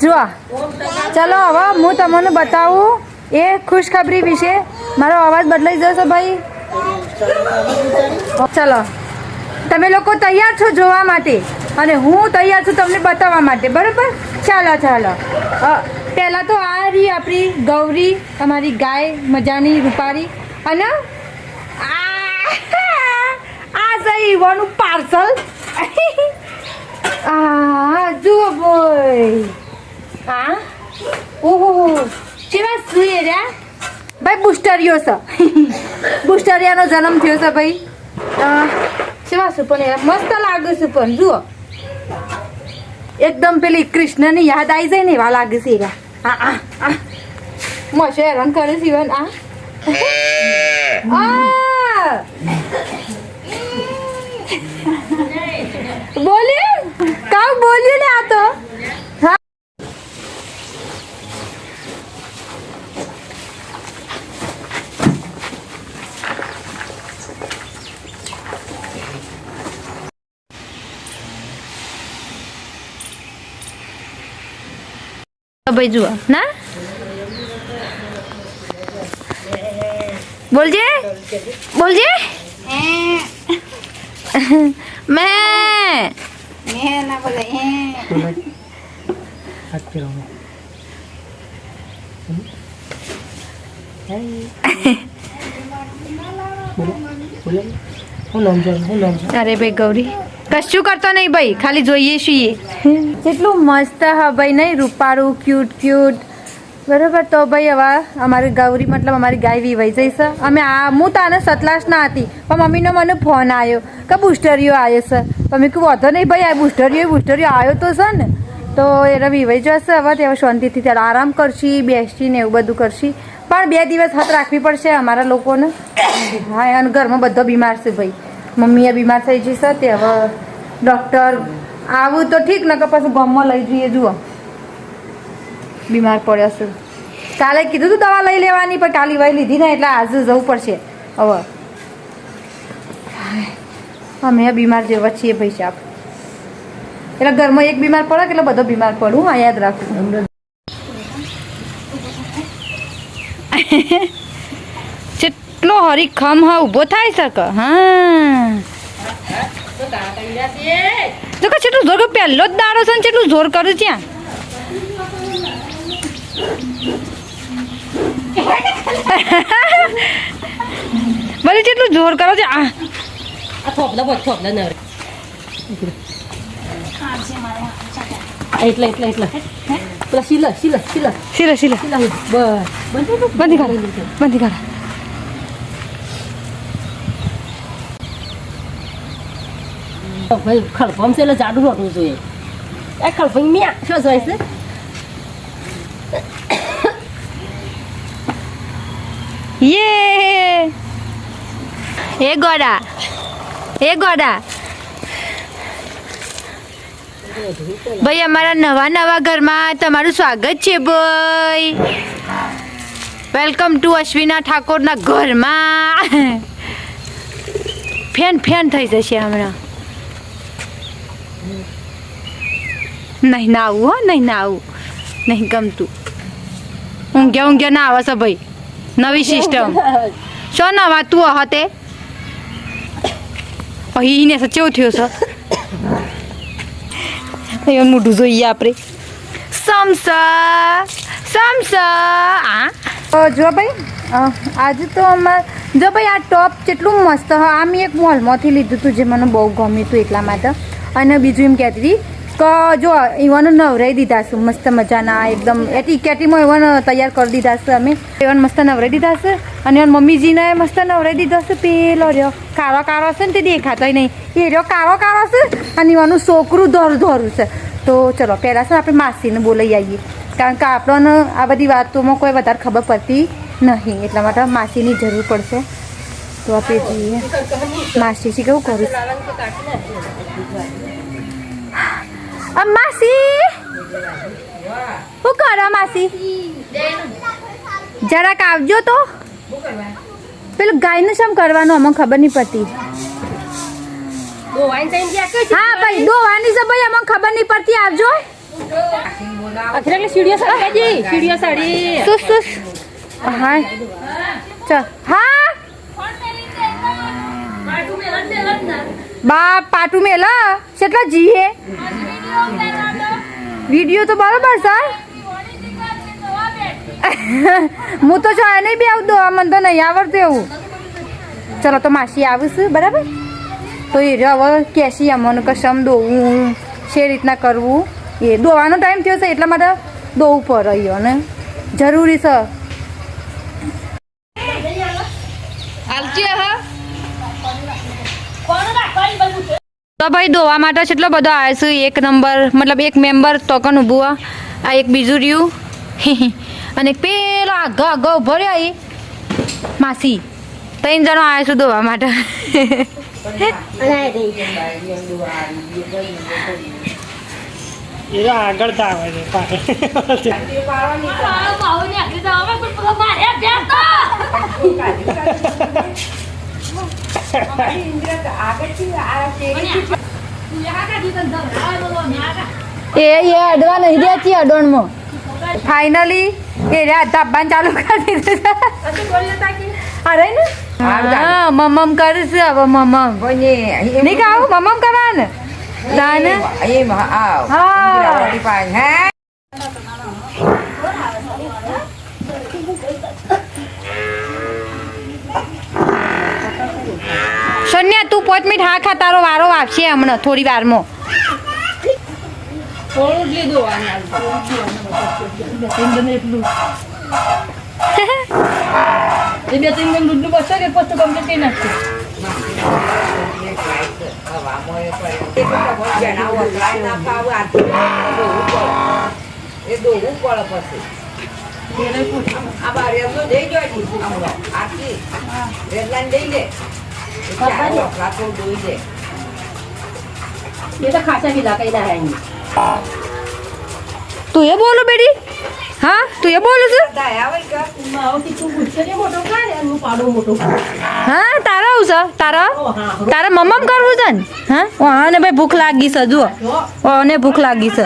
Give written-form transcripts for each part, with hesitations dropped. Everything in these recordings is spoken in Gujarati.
જો ચલો હવે હું તમને બતાવું એ ખુશખબરી વિશે. મારો અવાજ બદલાઈ જશે ભાઈ. ચલો તમે લોકો તૈયાર છો જોવા માટે અને હું તૈયાર છું તમને બતાવવા માટે, બરાબર? ચાલો ચાલો. પહેલાં તો આ રહી આપણી ગૌરી, અમારી ગાય મજાની રૂપારી. અને આ સહી વાનું પાર્સલ. જુઓ ભાઈ. હા ઓહો કેવા સુઈ રહ્યા ભાઈ. બુસ્ટરિયો છે. બુસ્ટરિયાનો જન્મ થયો છે ભાઈ. કેવા છે પણ મસ્ત લાગે છે પણ જુઓ એકદમ પેલી કૃષ્ણની યાદ આવી જાય ને એવા લાગે છે. મશે હેરાન કરે છે ઇવન. બોલ્યું કામ બોલ્યું ને આ તો. ભાઈ જુઓ ના બોલજે બોલજે મેં ના બોલે. અરે ભાઈ ગૌરી કશું કરતો નહીં ભાઈ, ખાલી જોઈએ છીએ. કેટલું મસ્ત હા ભાઈ નહીં, રૂપારું ક્યુટ ક્યુટ. બરાબર. તો ભાઈ હવે અમારી ગૌરી મતલબ અમારી ગાય વિવાઈ જઈ છે. અમે હું તાને સતલાસ ના હતી પણ મમ્મીનો મને ફોન આવ્યો કે બુસ્ટરિયો આવ્યો છે. તો મેં કહું વધો નહીં ભાઈ, આ બુસ્ટરિયો આવ્યો તો છે ને. તો એને વિવાઈ જશે હવે. ત્યાં શાંતિથી ત્યારે આરામ કરશી, બેસી ને એવું બધું કરશી. પણ 2 દિવસ હાથ રાખવી પડશે અમારા લોકોને. હા અને ઘરમાં બધો બીમાર છે ભાઈ. મમ્મીએ બીમાર થઈ જશે તે હવે ડૉક્ટર આવું તો ઠીક ને કે પછી ગામમાં લઈ જઈએ. જુઓ બીમાર પડ્યો છે. કાલે કીધું તું દવા લઈ લેવાની પણ કાલે વહી લીધી ને એટલે આજે જવું પડશે હવે. અમે બીમાર જેવા છીએ ભાઈ સાહેબ. એટલે ઘરમાં એક બીમાર પડે એટલે બધો બીમાર પડું. આ યાદ રાખવું. કેટલો હરીખમ હા ઊભો થાય શકે. હા તો કે કેટલું જોર પહેલો જ દાડો છે ને કેટલું જોર કરું ત્યાં. બધી કેટલું જોર કરો છે. બંધી કર. ભાઈ ખડફમ છે એટલે જાડું રોટવું જોઈએ. એ ખડફમ મ્યા શું જાય છે? યે એ ગોડા ભાઈ અમારા નવા ઘરમાં તમારું સ્વાગત છે ભાઈ. વેલકમ ટુ અશ્વિના ઠાકોરના ઘરમાં. ફેન થઈ જશે હમણાં. નહીં ના આવું હો, નહીં ના આવું, નહીં ગમતું. ઊંઘ્યા ના આવે છે ભાઈ. નવી સિસ્ટમ શું નવા તું હતે અહીંને સચેવું થયો છે. મોઢું જોઈએ આપણે. સમસા જો ભાઈ આજે તો અમારે જો ભાઈ આ ટોપ કેટલું મસ્ત હા. આ મેં એક મોલમાંથી લીધું હતું જે મને બહુ ગમ્યું હતું એટલા માટે. અને બીજું એમ કહેતી હતી કે જો ઈવન નવરાઈ દીધા છે મસ્ત મજાના એકદમ એટીકેટીમાં ઈવન તૈયાર કરી દીધા છે અમે. ઈવન મસ્ત નવરાઈ દીધા છે અને મમ્મીજીને મસ્ત નવરાઈ દીધો છે. પેલો રહ્યો કારો છે ને તે દેખાતો નહીં એ રહ્યો કારો છે અને ઈવાનું છોકરું ધોરું છે. તો ચલો પહેલાં છે આપણે માસીને બોલાવી આવીએ કારણ કે આપણને આ બધી વાતોમાં કોઈ વધારે ખબર પડતી નહીં એટલા માટે માસીની જરૂર પડશે. તો આપણે જઈએ માસીથી કેવું કરું. માસી શું કરો માસી? જરાક આવજો તો. પેલું ગાયનું શું કરવાનું અમને ખબર નહીં પડતી. હા ભાઈ દોવાની છે ભાઈ અમને ખબર નહીં પડતી. આવજો અખરે સીડીઓ સાડી સીડીઓ સાડી સુસ સુસ હા ચાલ હા બા પાટું મેલા કેટલા જીએ વિડીયો તો બરોબર સર હું તો છો નહીં બી આવતો મને તો નહીં આવડતું એવું ચલો તો માસી આવીશ બરાબર તો એ હવે કેસી અમને કશમ દોવું છે રીતના કરવું એ દોવાનો ટાઈમ થયો છે એટલા માટે દોવું પડે ને જરૂરી છે તો ભાઈ દોવા માટે કેટલો બધો આવે છે એક નંબર મતલબ એક મેમ્બર તો કન ઊભું આ એક બીજું રહ્યું અને પેલો આગળ આગળ ઉભો રહ્યો એ માસી 3 જણો આવ્યા છું દોવા માટે આગળ તો આવે છે એ અડવા નહીં દે છે અડોણમાં ફાઇનલી એ રહ્યા ધાબાન ચાલુ કરી દીધું અરે ને હા મમ્મ કરશે હવે મમ્મ નહીં ખાવું મમ્મ કરવા ને દાને હા સોનિયા તું 5 મિનિટ હા ખા તારો વારો આવશે હમણાં થોડી વારમાં થોડું જ લીધું એ 2-3 ગમ દૂધનું બસો કે પછી કમ્પ્લીટ કરી નાખશે એ તો ખાસા પીલા કઈ ના તું એ બોલો બેટી હા તું એ બોલું છું હા તારા આવું છે તારા તારા મમ્મ કરવું છે ને હા અને ભાઈ ભૂખ લાગી છે જુઓ અને ભૂખ લાગી છે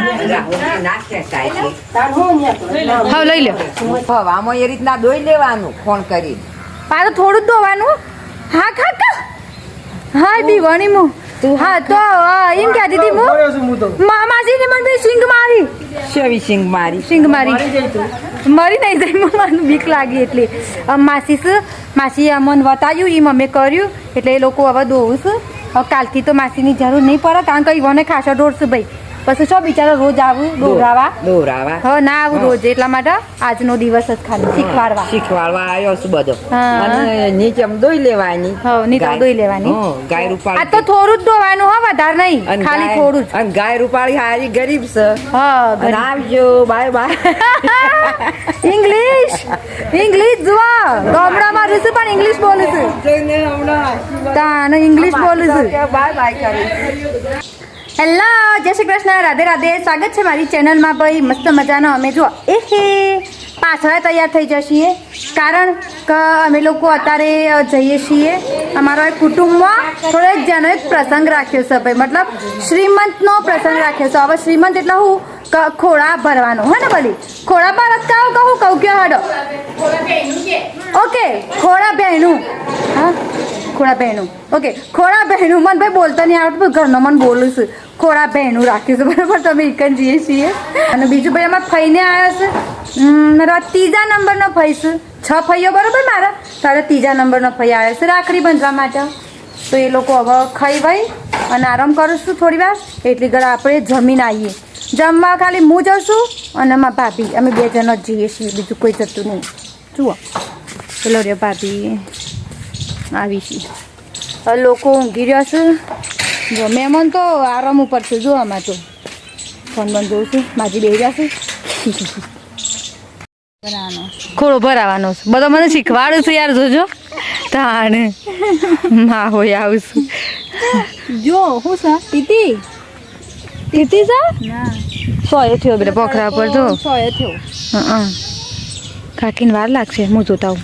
હા લઈ લો હવામાં એ રીતના દોઈ લેવાનું ફોન કરી આ તો થોડું જ ધોવાનું હા ખા હા દીવાની મુ હા તો એમ કહેતી હતી હું માસીને મને સિંગ મારી શેવી સિંગ મારી સિંગ મારી મરી નહીં જાય મને બીક લાગી એટલે માસી અમને બતાવ્યું એ મમ્મી કર્યું એટલે એ લોકો હવે દોવું છે કાલથી તો માસીની જરૂર નહીં પડે કારણ કે ઈવોને ખાસા દોડશે ભાઈ પછી શું બિચારો રોજ આવું દોરાવા હા ના આવું રોજ એટલા માટે આજનો દિવસ જ ખાલી શીખવાડવા આવ્યો છું બધો હા. અને નીચે દોઈ લેવાની હા નીચે દોઈ લેવાની ગાય આ રૂપાળી તો થોડું જ દોવાનું હા વધારે નહીં અને ખાલી ગાય- થોડું જ અને ગાય રૂપાળી હારી ગરીબ છે હા અને આવજો બાય બાય ઇંગ્લિશ જુઓ ગામડામાં રહેશે પણ ઇંગ્લિશ બોલું છું જોઈને હમણાં તાને ઇંગ્લિશ બોલું છું બાય બાય કરી હેલો જય શ્રી કૃષ્ણ રાધે રાધે સ્વાગત છે મારી ચેનલમાં ભાઈ મસ્ત મજાનો અમે જો પાછળ તૈયાર થઈ જઈએ કારણ કે અમે લોકો અત્યારે જઈએ છીએ અમારા કુટુંબમાં થોડો એક જણો એક પ્રસંગ રાખ્યો છે ભાઈ મતલબ શ્રીમંતનો પ્રસંગ રાખ્યો છે હવે શ્રીમંત એટલે હું ખોળા ભરવાનો હે ને ભલી ખોળા ભરત કહું કે હાડો ઓકે ખોળા બહેનું હા ખોળા બહેનું ઓકે ખોળા બહેનું મને ભાઈ બોલતા નહીં આવડતું ઘરનો મને બોલું છું ખોળા બહેનું રાખ્યું છે બરાબર તમે એકન જઈએ છીએ અને બીજું ભાઈ અમારે ફઈને આવ્યા છે મારા 3જા નંબરનો ફઈ છે 6 ફઈઓ બરાબર મારા તારે 3જા નંબરનો ફઈ આવ્યો છે રાખડી બાંધવા માટે તો એ લોકો હવે ખાઈ ભાઈ અને આરામ કરું છું થોડી વાર એટલી ઘડી આપણે જમીન આવીએ જમવા ખાલી હું જાઉં છું અને મારા ભાભી અમે 2 જણ જ જઈએ છીએ બીજું કોઈ જતું નહીં જુઓ પેલો રે ભાભી આવી છીએ હવે લોકો ઊંઘી રહ્યા છે જો મહેમાન તો આરામ ઉપર છે જો આમાં તો ફોન બંધ જોઉં છું માજી બેસી રહ્યા છે ખોળો ભરાવાનો છે બધો મને શીખવાડું છું યાર જોજો તાણે માં હોય આવું છું જો હું સા ટીટી તીતી સા સોએ થયો બેટા પોખરા પર જો સોય થયો હા કાકીને વાર લાગશે હું જોતા હું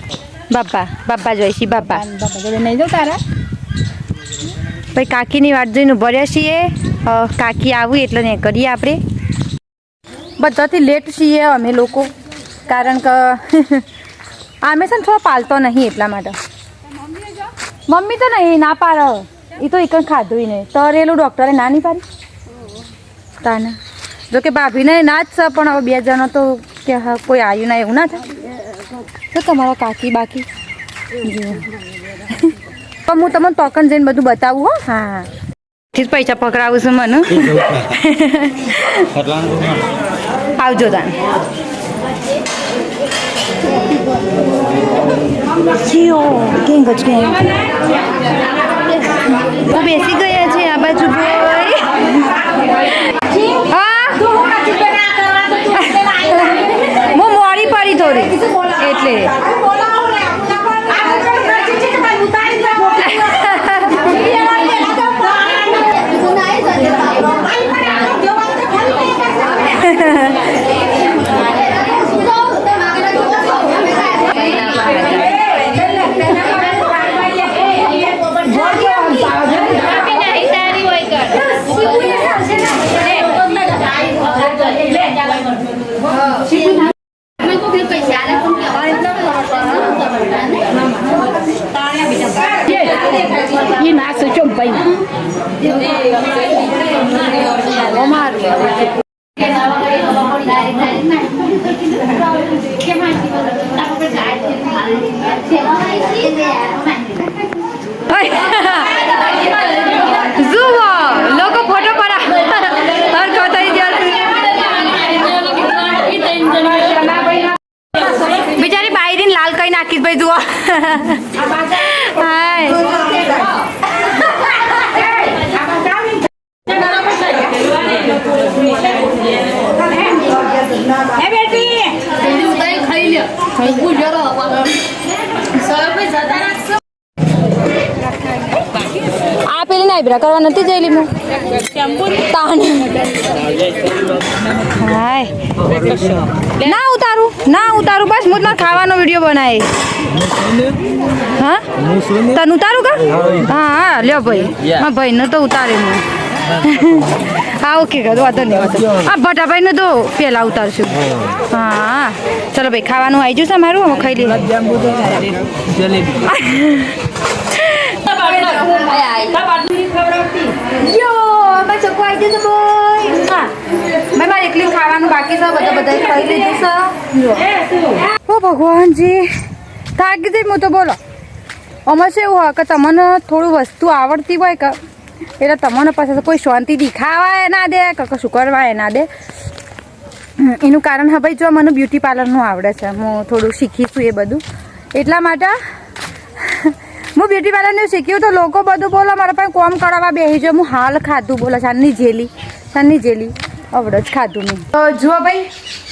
બાપા જોઈશી બાપા બાપા જોડે નહીં જાઉં તારા ભાઈ કાકીની વાટ જોઈને ભર્યા છીએ કાકી આવું એટલે ને કરીએ આપણે બધાથી લેટ છીએ અમે લોકો, કારણ કે અમે છે ને થોડો પાલતો નહીં એટલા માટે. મમ્મી તો નહીં ના પાડે, એ તો એક ખાધું નહીં તરેલું ડૉક્ટરે ના નહીં પાડી તાને. જો કે ભાભીને ના જ છે, પણ હવે 2 જણો તો કે હા કોઈ આવ્યું ના એવું ના થાય. તો તમારા કાકી બાકી જુઓ તો હું તમને ટોકન જઈને બધું બતાવું હો. હા થી પૈસા પકડાવું છું મને. આવજો તાન. બેસી ગયા છે આ બાજુ ભાઈ. હા હું મોડી પડી થોડી એટલે. જુઓ લોકો ફોટો પડા બિચારી બાયરીને લાલ કઈ નાખી ભાઈ જુઓ. હાય આ પેલી નાઈબ્રા કરવા નથી જયેલી હું તાન. હાય ના ઉતારું બસ હું તમારે ખાવાનો વિડીયો બનાવી. હા તને ઉતારું કા? હા લ્યો ભાઈ હા ભાઈનો તો ઉતારે હું. હા ઓકે વાંધો નહીં. હા ભટાભાઈનું તો પહેલાં ઉતારશું. હા ચલો ભાઈ ખાવાનું આવી જશે મારું, અમે ખાઈ લઈએ. મારે એકલી ખાવાનું બાકી છે, બધા ખાઈ લીધું છે. ઓ ભગવાનજી થાકી જઈ હું તો. બોલો અમારે શું એવું હોય કે તમને થોડું વસ્તુ આવડતી હોય કે એટલે તમને પાસે કોઈ શાંતિથી ખાવાય ના દે કે કશું કરવાય ના દે. એનું કારણ હા ભાઈ જો મને બ્યુટી પાર્લરનું આવડે છે, હું થોડું શીખીશું એ બધું. એટલા માટે હું બ્યુટી પાર્લરનું શીખ્યું તો લોકો બધું બોલો મારા પાસે કોમ કરાવવા બેસી જો. હું હાલ ખાધું બોલો સાંજની જેલી આવડે જ ખાધું મેં. તો જુઓ ભાઈ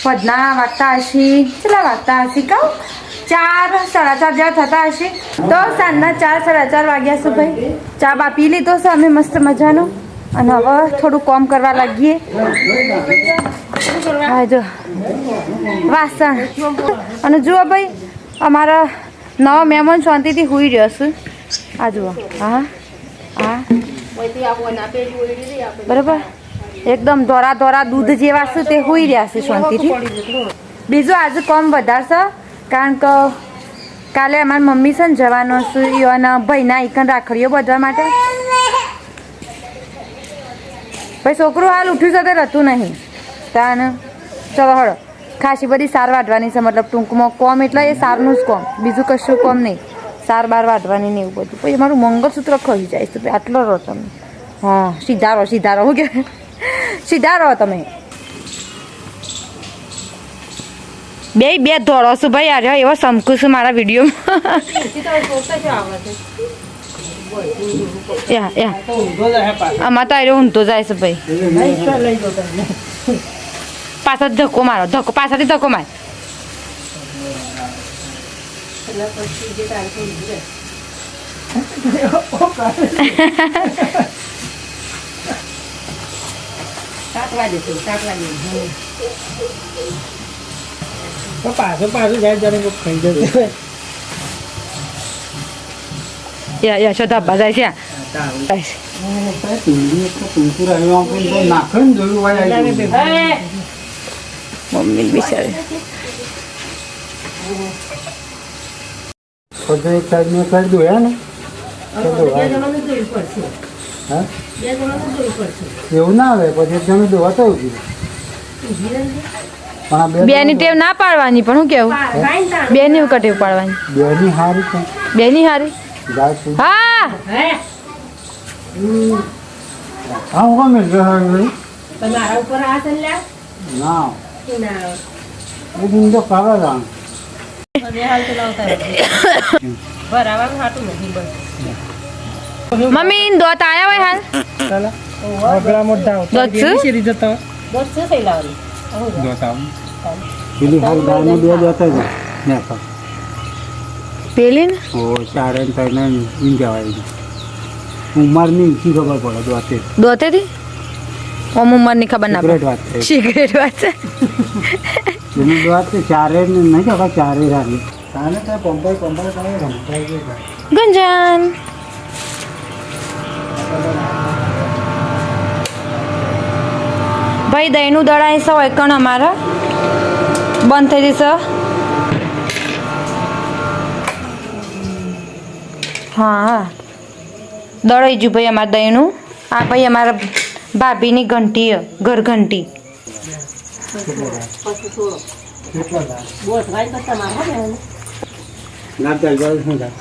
પદના વાગતા હશે, કેટલા વાગતા હશે કહું 4 સાડા 4 જેવા થતા હશે. તો સાંજના 4 સાડા 4 વાગ્યા છે ભાઈ. ચા બા પી લીધો છે અમે મસ્ત મજાનો, અને હવે થોડું કામ કરવા લાગીએ. હા જો વાસણ. અને જુઓ ભાઈ અમારા નવા મહેમાન શાંતિથી સૂઈ રહ્યો છે. આ જુઓ હા બરાબર એકદમ ધોરા દૂધ જેવા છે તે સૂઈ રહ્યા છે શાંતિથી. બીજું આજે કામ વધારશે કારણ કે કાલે અમારી મમ્મી છે ને જવાનો છે અને ભાઈના એકન રાખડીઓ બાંધવા માટે. ભાઈ છોકરું હાલ ઉઠ્યું છે તે રહેતું નહીં તાને. ચલો હળો ખાસી બધી સાર વાટવાની છે, મતલબ ટૂંકમાં કોમ એટલે એ સારનું જ કોમ, બીજું કશું કોમ નહીં. સાર બાર વાટવાની ને એવું બધું. પછી મારું મંગળસૂત્ર ખોઈ જાય છે આટલો રહો તમે. હા સીધા રહો શું કે સીધા રહો તમે. બે ધોળો છું ભાઈ યાર એવો સમકું છું મારા વિડીયોમાં. આમાં તો આર્યો ઊંધો જાય છે ભાઈ. પાછળ ધક્કો મારો પાછળથી ધક્કો માર. પાછું જાય જાણે ખાઈ જશે. યા શોધા જાય છે. મમ્મી બિચારી બધું એક સાઈડ મેં કરી દઉં હે ને તો બે ધોવાય. જણાને જોઈ પડશે હા 2 જણાને જોઈ પડશે એવું ના આવે પછી એક જણ ધોવા તો ઉભી રહે. ઊભી રહે ને. પણ આ બેની ટેવ ના પાડવાની પણ હું કેવું કાંઈ ના. બેની ટેવ પાડવાની બેની હારી છે બેની હારી ગાય શું હા હે હા હું કોણ મેળ ગયો તમે મારા ઉપર આ છે લ્યા ના કે ના એ દિન તો કાઢા જાણ હવે હાલ તો લાવતા બરાબર હાટું નથી બસ મમ્મી ઈન દોત આયા હોય હાલ ચાલો આગળ મોટા દોત શું? શેરી જતા બસ છે થઈ લાવરી જોતા પેલી હાલ ગાયને બે જતા જ ને પેલી ને ઓ ચારે ને ત્રણે ઈમ કહેવાય ઉંમરની ઈંચી ખબર પડે દોતે દોતે થી ઓમ ઉંમરની ખબર ના સિક્રેટ પડે વાત છે સિક્રેટ વાત છે એની દોત ચારે ને નહીં કહેવાય ચારે રાની તાને ત્યાં પંપાઈ તમે રમતા ગઈ ગુંજન ભાઈ દહીંનું દળાય છે હોય કણ અમારા બંધ થઈ જશે હા દળાઈ ગયું ભાઈ અમારે દહીંનું આ ભાઈ અમારા ભાભીની ઘંટી ઘર ઘંટી કેટલા થાય બોસ વાઈ કરતા મારા ને ના ચાલ શું થાય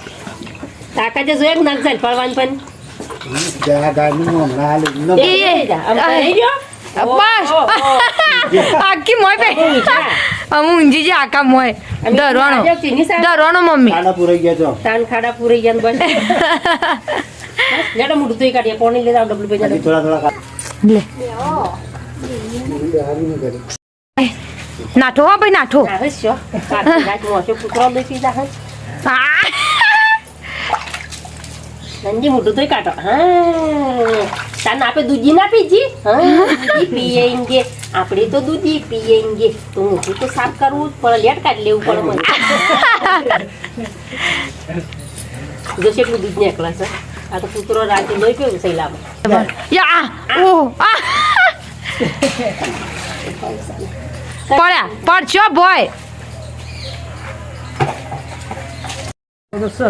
તાકા જે જોઈએ નાક ચાલ પડવાનું પણ જ્યાં ગાયનું હમણાં હાલ એકદમ એ જા આમ થઈ ગયો બસ આખી મોય પે અમુ ઊંજી જે આકા મોય દરવાનો દરવાનો મમ્મી ખાડા પૂરાઈ ગયા છો તાન ખાડા પૂરી ગયા બસ લેડો મુડું તોય કાઢીએ પાણી લઈ જાવ ડબલ હજી બેજા થોડા થોડા ખા લે હારી નહીં કરી નાઠો હો ભાઈ નાઠો આવે છો કાઢી રાખ મોસો કૂતરો બેસી જા આ! નંજી મુડું તોય કાઢો હા તાન આપે દૂધી ના પીજી હા દૂધી પીએંગે આપણે તો દૂધી પીએંગે તો હું તો સાફ કરવું જ પડે લેટ કાઢી લેવું પડે મને જો કેટલું દૂધ નીકળે છે આ તો કૂતરો રાતે લઈ ગયો સૈલામાં યા ઓ આ પડ્યા પડશો બોય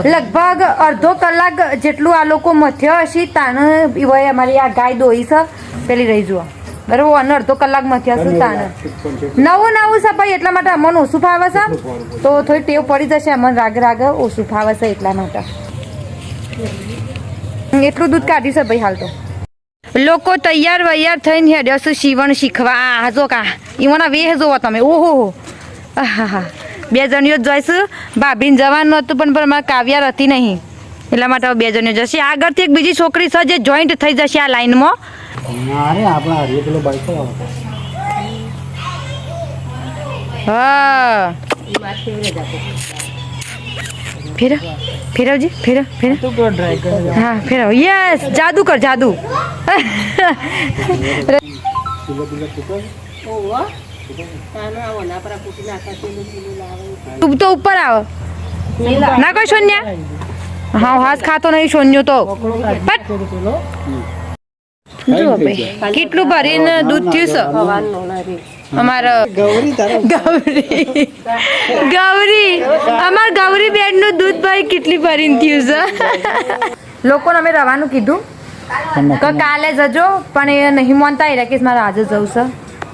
લગભગ અડધો કલાક જેટલું આ લોકો મથ્યો હશે તાને ઈવોએ અમારી આ ગાય દોઈ છે પેલી રહી જુઓ બરાબર અને અડધો કલાક મથ્યા છે તાને નવું નવું છે ભાઈ એટલા માટે અમને ઓછું ફાવે છે તો થોડી ટેવ પડી જશે અમને રાગ રાગ ઓછું ફાવે છે એટલા માટે એટલું દૂધ કાઢ્યું છે ભાઈ હાલ તો લોકો તૈયાર વૈયાર થઈને હેડ્યો છે સીવણ શીખવા આ જો કા ઈવોના વેહ જોવો તમે ઓહો હા બે જણીઓ જ જોઈશું ભાભીને જવાનું હતું પણ મારા કાવ્યા હતી નહીં એટલા માટે હવે બે જણીઓ જશે આગળથી એક બીજી છોકરી છે જે જોઈન્ટ થઈ જશે આ લાઈનમાં ના રે આપણા હરીએ પેલો બાઈક હા ફેરવ ફેરવજી ફેરવ હા ફેરવ યસ જાદુ કર જાદુ ઓહો તાનો આવો ના પર કૂટી નાખા તેલું તેલું લાવે તું તો ઉપર આવ ના કોઈ શૂન્ય હા હાથ ખાતો નહીં શૂન્ય તો પટ. જુઓ ભાઈ કેટલું ભરીને દૂધ થયું છે હવાનો ના રે અમારા ગૌરી તારા ગૌરી ગૌરી અમાર ગૌરી બેન નું દૂધ ભાઈ કેટલી ભરીને થયું છે લોકોને અમે રવાનું કીધું કે કાલે જજો પણ એ નહીં માનતા એ રાકેશ મારે આજે જવું છે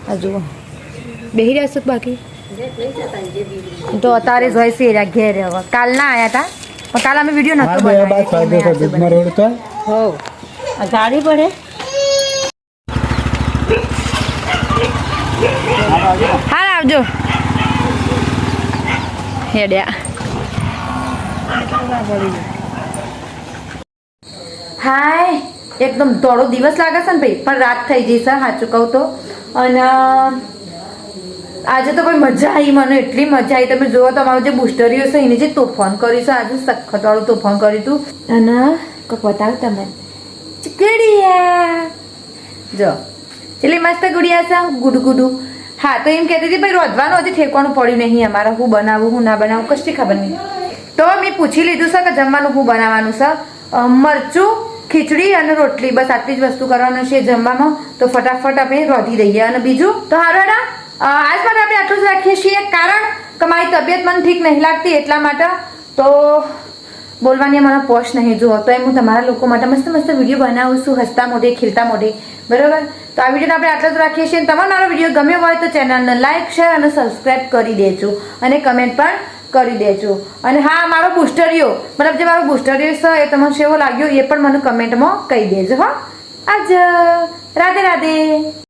આ જુઓ બેહી રહ્યા છો બાકી તો અત્યારે જોઈશે એ રહ્યા ઘેર હવે કાલ ના આવ્યા હતા પણ કાલ અમે વિડીયો નતો મારે બે બાદ ફાયદો તો દૂધમાં રોડ તો હો આ ગાડી પડે હાલ આવજો હેડ્યા હાય એકદમ દોડો દિવસ લાગે છે ને ભાઈ પણ રાત થઈ જઈ છે સાચું કહું તો અને આજે તો ભાઈ મજા આવી મને એટલી મજા આવી તમે જુઓ તમારું જે બુસ્ટરીઓ છે એને જે તોફાન કર્યું છે આજે સખતવાળું તોફાન કર્યું હતું અને કંઈક બતાવું તમને ગુડિયા જો એટલે મસ્ત ગુડિયા છે ગુડુ ગુડુ હા તો એમ કહેતી હતી ભાઈ રોધવાનું હજી ઠેકવાનું પડ્યું નહીં અમારે હું બનાવું હું ના બનાવું કશી ખબર નહીં તો મેં પૂછી લીધું છે કે જમવાનું હું બનાવવાનું છે મરચું ખીચડી અને રોટલી બસ આટલી જ વસ્તુ કરવાનું છે જમવામાં તો ફટાફટ આપણે રોધી દઈએ અને બીજું તો હારો આજ માટે આપણે આપણે આટલું જ રાખીએ છીએ, કારણ કે મારી તબિયત મને ઠીક નહીં લાગતી એટલા માટે. તો બોલવાની મને પોશ નહીં જુઓ તો હું તમારા લોકો માટે મસ્ત મસ્ત વિડીયો બનાવું છું, હસતા મોઢે ખીલતા મોઢે. બરોબર, તો આ વિડીયોને આપણે આટલું જ રાખીએ છીએ. તમારો મારો વિડીયો ગમ્યો હોય તો ચેનલને લાઈક, શેર અને સબસ્ક્રાઈબ કરી દેજો અને કમેન્ટ પણ કરી દેજો. અને હા, મારો બુસ્ટરિયો મતલબ જે મારો બુસ્ટરિયો છે એ તમને કેવો લાગ્યો એ પણ મને કમેન્ટમાં કહી દેજો. હા, આજ રાધે રાધે.